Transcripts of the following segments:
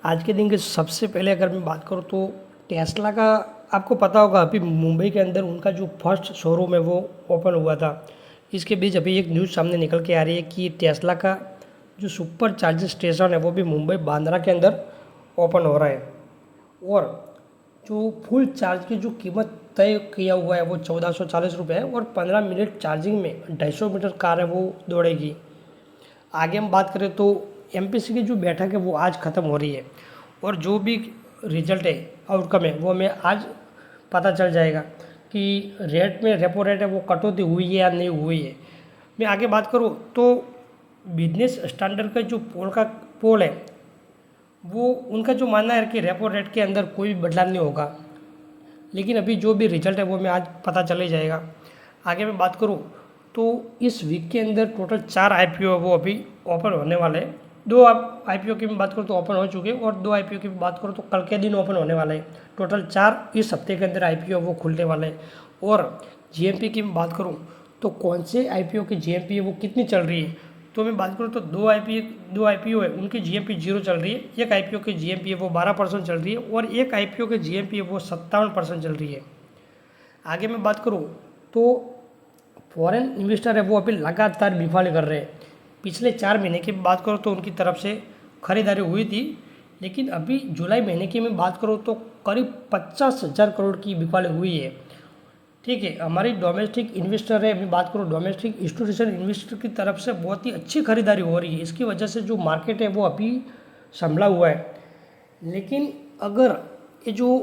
आज के दिन के सबसे पहले अगर मैं बात करूँ तो टेस्ला का आपको पता होगा अभी मुंबई के अंदर उनका जो फर्स्ट शोरूम है वो ओपन हुआ था। इसके बीच अभी एक न्यूज़ सामने निकल के आ रही है कि टेस्ला का जो सुपर चार्जिंग स्टेशन है वो भी मुंबई बांद्रा के अंदर ओपन हो रहा है। और जो फुल चार्ज की जो कीमत तय किया हुआ है वो 1440 रुपये है और 15 मिनट चार्जिंग में 250 मीटर कार है वो दौड़ेगी। आगे हम बात करें तो एमपीसी की जो बैठक है वो आज ख़त्म हो रही है और जो भी रिजल्ट है आउटकम है वो हमें आज पता चल जाएगा कि रेट में रेपो रेट है वो कटौती हुई है या नहीं हुई है। मैं आगे बात करूँ तो बिजनेस स्टैंडर्ड का जो पोल है वो उनका जो मानना है कि रेपो रेट के अंदर कोई भी बदलाव नहीं होगा, लेकिन अभी जो भी रिजल्ट है वो मैं आज पता चल ही जाएगा। आगे मैं बात करूँ तो इस वीक के अंदर टोटल 4 आईपीओ वो अभी ओपन होने वाले हैं। 2 आईपीओ की मैं बात करूँ तो ओपन हो चुके हैं और 2 आईपीओ की बात करूँ तो कल के दिन ओपन होने वाले हैं। टोटल 4 इस हफ्ते के अंदर आईपीओ वो खुलने वाले हैं। और जीएमपी की मैं बात करूँ तो कौन से आईपीओ की जीएमपी है वो कितनी चल रही है, तो मैं बात करूँ तो 2 आईपीओ है उनकी जीएमपी 0 चल रही है, एक आईपीओ की जीएमपी है वो 12% चल रही है और एक आईपीओ की जीएमपी है वो 57% चल रही है। आगे मैं बात करूँ तो फॉरेन इन्वेस्टर है वो अभी लगातार बिफाली कर रहे हैं। पिछले 4 महीने की बात करूँ तो उनकी तरफ से खरीदारी हुई थी, लेकिन अभी जुलाई महीने की मैं बात करूँ तो करीब 50,000 करोड़ की बिफाली हुई है। ठीक है, हमारी डोमेस्टिक इन्वेस्टर है, मैं बात करूँ डोमेस्टिक इंस्टीट्यूशन इन्वेस्टर की तरफ से बहुत ही अच्छी खरीदारी हो रही है। इसकी वजह से जो मार्केट है वो अभी संभला हुआ है। लेकिन अगर ये जो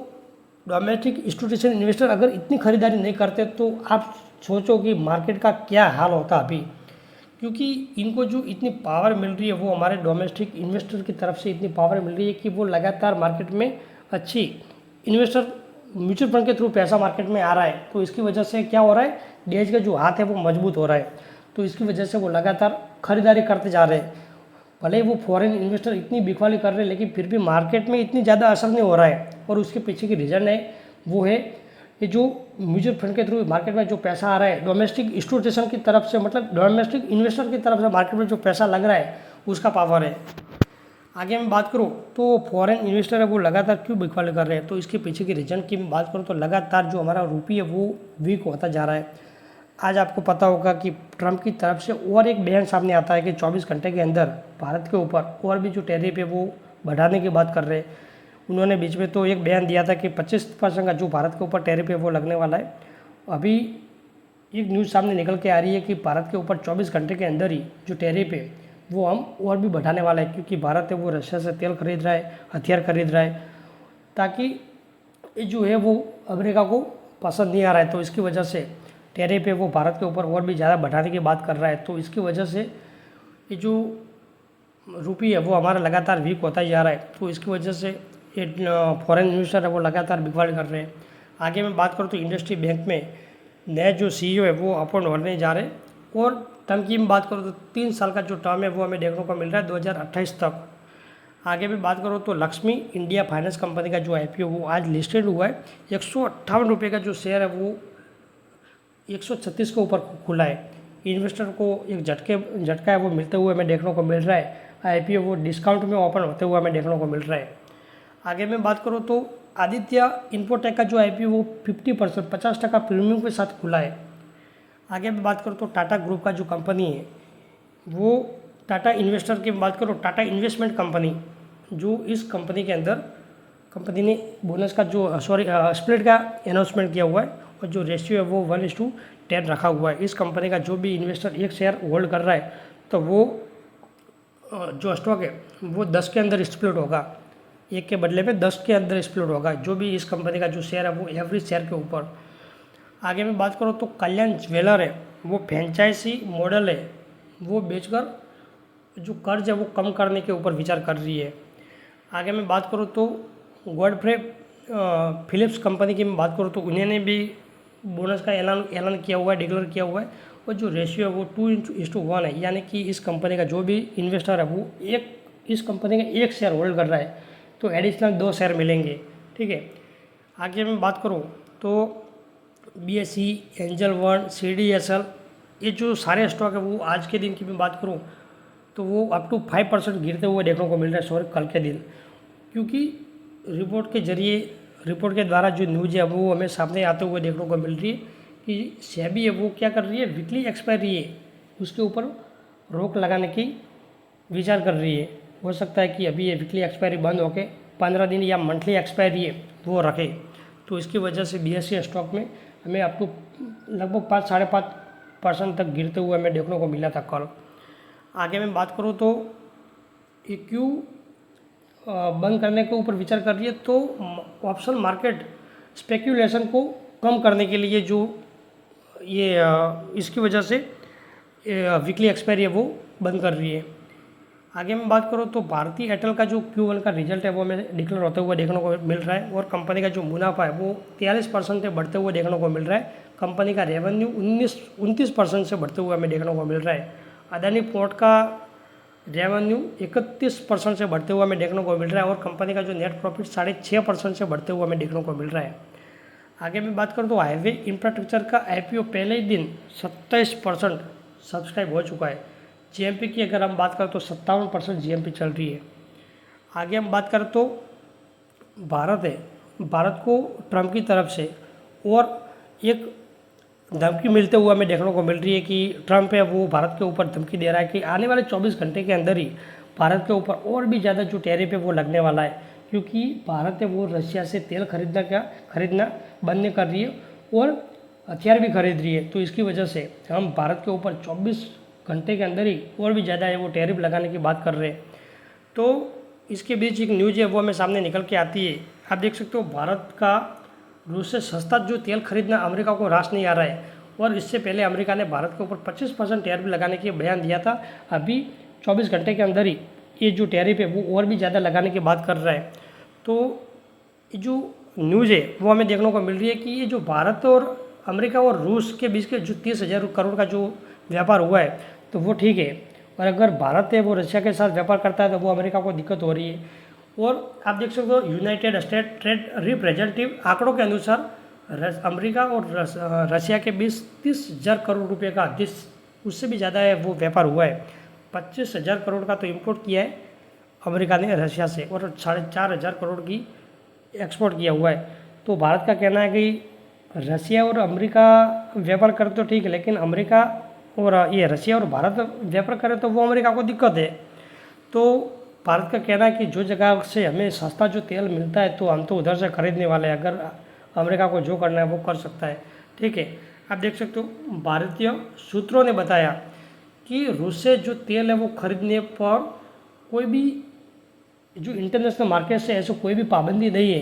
डोमेस्टिक इंस्टीट्यूशन इन्वेस्टर अगर इतनी खरीदारी नहीं करते तो आप सोचो कि मार्केट का क्या हाल होता अभी, क्योंकि इनको जो इतनी पावर मिल रही है वो हमारे डोमेस्टिक इन्वेस्टर की तरफ से इतनी पावर मिल रही है कि वो लगातार मार्केट में अच्छी इन्वेस्टर म्यूचुअल फंड के थ्रू पैसा मार्केट में आ रहा है। तो इसकी वजह से क्या हो रहा है, देश का जो हाथ है वो मजबूत हो रहा है। तो इसकी वजह से वो लगातार खरीदारी करते जा रहे हैं। भले ही वो फॉरेन इन्वेस्टर इतनी बिकवाली कर रहे हैं लेकिन फिर भी मार्केट में इतनी ज़्यादा असर नहीं हो रहा है। और उसके पीछे की रीज़न है वो है ये जो म्यूचुअल फंड के थ्रू मार्केट में जो पैसा आ रहा है डोमेस्टिक इंस्टीट्यूशन की तरफ से, मतलब डोमेस्टिक इन्वेस्टर की तरफ से मार्केट में जो पैसा लग रहा है उसका पावर है। आगे मैं बात करूँ तो फॉरेन इन्वेस्टर है वो लगातार क्यों बिकवाली कर रहे हैं, तो इसके पीछे की रीज़न की मैं बात करूँ तो लगातार जो हमारा रूपी है वो वीक होता जा रहा है। आज आपको पता होगा कि ट्रंप की तरफ से और एक बयान सामने आता है कि 24 घंटे के अंदर भारत के ऊपर और भी जो टैरिफ है वो बढ़ाने की बात कर रहे हैं। उन्होंने बीच में तो एक बयान दिया था कि 25% का जो भारत के ऊपर टैरिफ है वो लगने वाला है। अभी एक न्यूज़ सामने निकल के आ रही है कि भारत के ऊपर 24 घंटे के अंदर ही जो टैरिफ है वो हम और भी बढ़ाने वाला है, क्योंकि भारत है वो रशिया से तेल खरीद रहा है, हथियार खरीद रहा है, ताकि जो है वो अमेरिका को पसंद नहीं आ रहा है। तो इसकी वजह से टैरिफ है वो भारत के ऊपर और भी ज़्यादा बढ़ाने की बात कर रहा है। तो इसकी वजह से ये जो रूपी है वो हमारा लगातार वीक होता ही जा रहा है। तो इसकी वजह से ये फॉरेन इन्वेस्टर है वो लगातार बिकवाली कर रहे हैं। आगे मैं बात करूँ तो इंडस्ट्री बैंक में नए जो सीईओ है वो अपॉइंट होने जा रहे हैं और टर्म की मैं बात करूँ तो 3 साल का जो टर्म है वो हमें देखने को मिल रहा है 2028 तक। आगे भी बात करूँ तो लक्ष्मी इंडिया फाइनेंस कंपनी का जो आईपीओ वो आज लिस्टेड हुआ है। 158 रुपये का जो शेयर है वो 136 के ऊपर खुला है। इन्वेस्टर को एक झटका है वो मिलते हुए हमें देखने को मिल रहा है। आईपीओ वो डिस्काउंट में ओपन होते हुए हमें देखने को मिल रहा है। आगे मैं बात करूँ तो आदित्य इन्फोटेक का जो आईपीओ वो 50% 50% प्रीमियम के साथ खुला है। आगे मैं बात करूँ तो टाटा ग्रुप का जो कंपनी है वो टाटा इन्वेस्टर की बात करूँ टाटा इन्वेस्टमेंट कंपनी, जो इस कंपनी के अंदर कंपनी ने बोनस का जो स्प्लिट का अनाउंसमेंट किया हुआ है और जो रेशियो है वो 1:10 रखा हुआ है। इस कंपनी का जो भी इन्वेस्टर एक शेयर होल्ड कर रहा है तो वो जो स्टॉक है वो 10 के अंदर स्प्लिट होगा, एक के बदले में 10 के अंदर स्प्लिट होगा जो भी इस कंपनी का जो शेयर है वो एवरेज शेयर के ऊपर। आगे मैं बात करूँ तो कल्याण ज्वेलर है वो फ्रेंचाइजी मॉडल है वो बेचकर जो कर्ज है वो कम करने के ऊपर विचार कर रही है। आगे मैं बात करूँ तो गॉडफ्रे फिलिप्स कंपनी की मैं बात करूँ तो उन्होंने भी बोनस का ऐलान किया हुआ है, डिक्लेयर किया हुआ है और जो रेशियो है वो 2:1 है, यानी कि इस कंपनी का जो भी इन्वेस्टर है वो इस कंपनी का एक शेयर होल्ड कर रहा है तो एडिशनल 2 शेयर मिलेंगे। ठीक है, आगे मैं बात करूँ तो BSE, एंजल वन, CDSL ये जो सारे स्टॉक है वो आज के दिन की मैं बात करूँ तो वो अप टू 5% गिरते हुए देखने को मिल रहा है। सॉरी, कल के दिन क्योंकि रिपोर्ट के द्वारा जो न्यूज़ है वो हमें सामने आते हुए देखने को मिल रही है कि सेबी है वो क्या कर रही है, वीकली एक्सपायरी है उसके ऊपर रोक लगाने की विचार कर रही है। हो सकता है कि अभी ये वीकली एक्सपायरी बंद होके 15 दिन या मंथली एक्सपायरी है वो रखे, तो इसकी वजह से BSE स्टॉक में हमें अप टू लगभग 5-5.5% तक गिरते हुए हमें देखने को मिला था कल। आगे मैं बात करूँ तो ये क्यों बंद करने के ऊपर विचार कर रही है, तो ऑप्शन मार्केट स्पेक्यूलेशन को कम करने के लिए जो ये इसकी वजह से वीकली एक्सपायरी है वो बंद कर रही है। आगे मैं बात करूँ तो भारतीय एयरटेल का जो Q1 का रिजल्ट है वो हमें डिक्लेयर होते हुए देखने को मिल रहा है और कंपनी का जो मुनाफा है वो 43% से बढ़ते हुए देखने को मिल रहा है। कंपनी का रेवेन्यू 29% से बढ़ते हुए हमें देखने को मिल रहा है। अदानी पोर्ट का रेवेन्यू 31% से बढ़ते हुए हमें देखने को मिल रहा है और कंपनी का जो नेट प्रॉफिट 6.5% से बढ़ते हुए हमें देखने को मिल रहा है। आगे मैं बात करूँ तो हाईवे इंफ्रास्ट्रक्चर का IPO पहले ही दिन 27% सब्सक्राइब हो चुका है। GMP की अगर हम बात करें तो 57% GMP चल रही है। आगे हम बात करें तो भारत को ट्रम्प की तरफ से और एक धमकी मिलते हुए हमें देखने को मिल रही है कि ट्रम्प है वो भारत के ऊपर धमकी दे रहा है कि आने वाले 24 घंटे के अंदर ही भारत के ऊपर और भी ज़्यादा जो टैरिफ है वो लगने वाला है, क्योंकि भारत है वो रशिया से तेल खरीदना बंद नहीं कर रही है और हथियार भी खरीद रही है। तो इसकी वजह से हम भारत के ऊपर 24 घंटे के अंदर ही और भी ज़्यादा है वो टैरिफ लगाने की बात कर रहे हैं। तो इसके बीच एक न्यूज़ है वो हमें सामने निकल के आती है। आप देख सकते हो भारत का रूस से सस्ता जो तेल खरीदना अमेरिका को रास नहीं आ रहा है और इससे पहले अमेरिका ने भारत के ऊपर 25% टैरिफ लगाने की बयान दिया था। अभी 24 घंटे के अंदर ही ये जो टैरिफ है वो और भी ज़्यादा लगाने की बात कर रहा है। तो ये जो न्यूज़ है वो हमें देखने को मिल रही है कि ये जो भारत और अमेरिका और रूस के बीच के जो 30,000 करोड़ का जो व्यापार हुआ है तो वो ठीक है, और अगर भारत है वो रशिया के साथ व्यापार करता है तो वो अमेरिका को दिक्कत हो रही है। और आप देख सकते हो यूनाइटेड स्टेट ट्रेड रिप्रेजेंटेटिव आंकड़ों के अनुसार अमेरिका और रशिया के बीच 30,000 करोड़ रुपए का उससे भी ज़्यादा है वो व्यापार हुआ है। 25,000 करोड़ का तो इम्पोर्ट किया है अमेरिका ने रशिया से और 4,500 करोड़ की एक्सपोर्ट किया हुआ है। तो भारत का कहना है कि रशिया और अमेरिका व्यापार करे तो ठीक है, लेकिन अमेरिका और ये रशिया और भारत व्यापार करे तो वो अमेरिका को दिक्कत है। तो भारत का कहना है कि जो जगह से हमें सस्ता जो तेल मिलता है तो हम तो उधर से खरीदने वाले हैं, अगर अमेरिका को जो करना है वो कर सकता है। ठीक है, आप देख सकते हो भारतीय सूत्रों ने बताया कि रूस से जो तेल है वो खरीदने पर कोई भी जो इंटरनेशनल मार्केट से ऐसे कोई भी पाबंदी नहीं है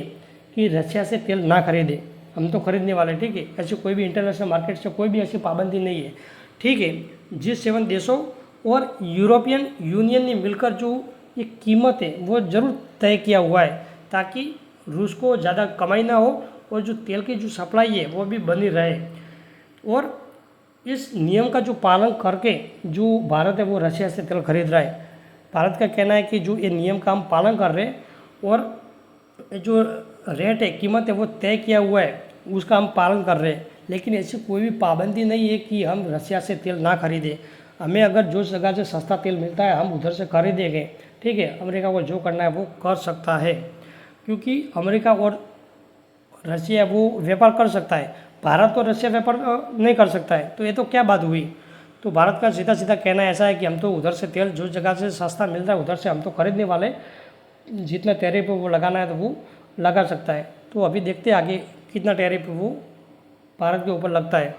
कि रशिया से तेल ना खरीदे, हम तो खरीदने वाले। ठीक है, ऐसे कोई भी इंटरनेशनल मार्केट से कोई भी ऐसी पाबंदी नहीं है। ठीक है, G7 देशों और यूरोपियन यूनियन ने मिलकर जो ये कीमत है वो ज़रूर तय किया हुआ है ताकि रूस को ज़्यादा कमाई ना हो और जो तेल की जो सप्लाई है वो भी बनी रहे। और इस नियम का जो पालन करके जो भारत है वो रशिया से तेल खरीद रहा है। भारत का कहना है कि जो ये नियम का हम पालन कर रहे हैं और जो रेट है कीमत है वो तय किया हुआ है उसका हम पालन कर रहे हैं, लेकिन ऐसी कोई भी पाबंदी नहीं है कि हम रशिया से तेल ना खरीदें। हमें अगर जो जगह से सस्ता तेल मिलता है हम उधर से खरीदेंगे। ठीक है, अमेरिका को जो करना है वो कर सकता है, क्योंकि अमेरिका और रशिया वो व्यापार कर सकता है, भारत और रशिया व्यापार नहीं कर सकता है। तो ये तो क्या बात हुई। तो भारत का सीधा सीधा कहना ऐसा है कि हम तो उधर से तेल जो जगह से सस्ता मिल रहा है उधर से हम तो खरीदने वाले, जितना टैरिफ वो लगाना है तो वो लगा सकता है। तो अभी देखते हैं आगे कितना टैरिफ वो भारत के ऊपर लगता है।